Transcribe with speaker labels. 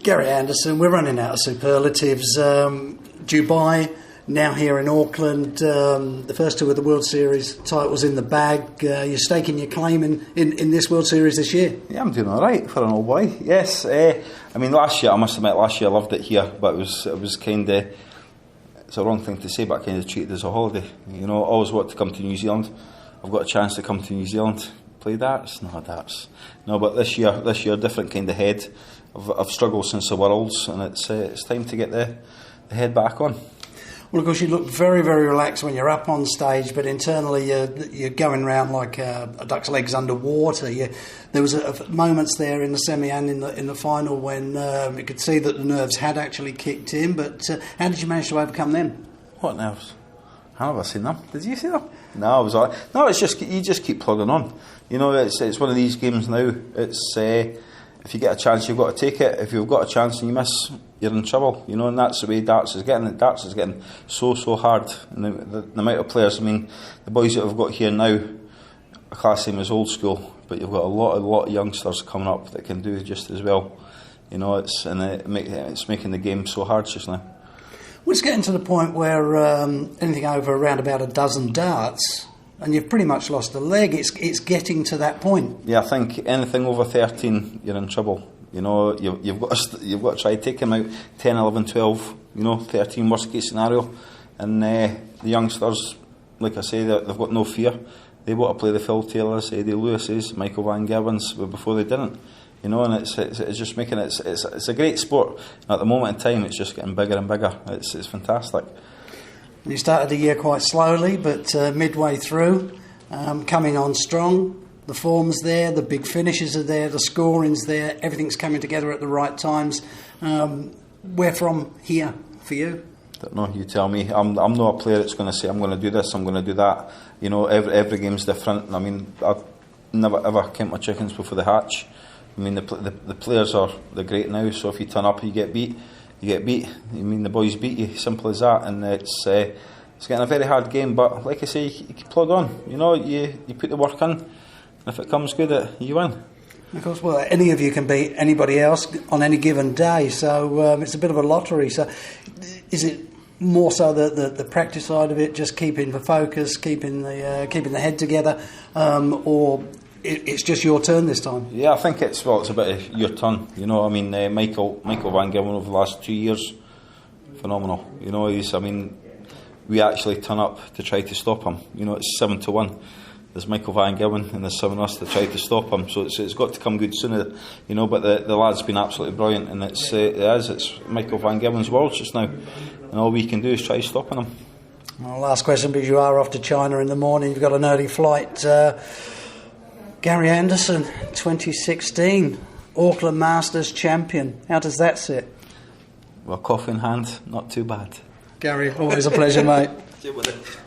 Speaker 1: Gary Anderson, we're running out of superlatives. Dubai, now here in Auckland, the first two of the World Series titles in the bag. You're staking your claim in this World Series this year.
Speaker 2: Yeah, I'm doing all right for an old boy. Yes, I mean last year, I must admit, I loved it here, but it was kind of, it's a wrong thing to say, but I kind of treated it as a holiday. You know, I always wanted to come to New Zealand. I've got a chance to come to New Zealand, play darts. No, but this year, different kind of head. I've struggled since the Worlds, and it's time to get the head back on.
Speaker 1: Well, of course, you look very, very relaxed when you're up on stage, but internally you're going around like a duck's legs underwater. There was moments there in the semi and in the final when you could see that the nerves had actually kicked in. But how did you manage to overcome them?
Speaker 2: What nerves? Have I seen them? Did you see them? No, I was all right. No, it's just you just keep plodding on. You know, it's one of these games now. It's if you get a chance, you've got to take it. If you've got a chance and you miss, you're in trouble. You know, and that's the way darts is getting. Darts is getting so hard. And the amount of players. I mean, the boys that we've got here now, a class same as old school, but you've got a lot of youngsters coming up that can do just as well. You know, it's making the game so hard just now.
Speaker 1: Well, it's getting to the point where anything over around about a dozen darts, and you've pretty much lost a leg. It's getting to that point.
Speaker 2: Yeah, I think anything over 13, you're in trouble. You know, you've got to try to take them out 10, 11, 12. You know, 13 worst case scenario, and the youngsters, like I say, they've got no fear. They want to play the Phil Taylors, Eddie Lewis's, Michael Van Gerwen's, but before they didn't. You know, and it's just making it's a great sport. At the moment in time, it's just getting bigger and bigger. It's fantastic.
Speaker 1: You started the year quite slowly, but midway through, coming on strong. The form's there, the big finishes are there, the scoring's there. Everything's coming together at the right times. Where from here for you?
Speaker 2: Don't know. You tell me. I'm not a player that's going to say I'm going to do this, I'm going to do that. You know, every game's different. I mean, I've never ever count my chickens before they hatch. I mean, the players they're great now. So if you turn up, you get beat. You get beat. I mean, the boys beat you. Simple as that. And it's getting a very hard game. But like I say, you plod on. You know, you put the work in. And if it comes good, you win.
Speaker 1: Of course, well, any of you can beat anybody else on any given day. So it's a bit of a lottery. So is it more so the practice side of it, just keeping the focus, keeping the head together, or it's just your turn this time?
Speaker 2: Yeah, I think it's a bit of your turn. You know, I mean, Michael Van Gerwen over the last 2 years, phenomenal. You know, we actually turn up to try to stop him. You know, it's 7-1. There's Michael Van Gerwen and there's 7 of us to try to stop him. So it's got to come good sooner. You know, but the lad's been absolutely brilliant, and it's Michael Van Gerwen's world just now, and all we can do is try stopping him.
Speaker 1: Well, last question, because you are off to China in the morning. You've got an early flight. Gary Anderson, 2016, Auckland Masters champion. How does that sit?
Speaker 2: Well, coffee in hand, not too bad.
Speaker 1: Gary, always a pleasure, mate.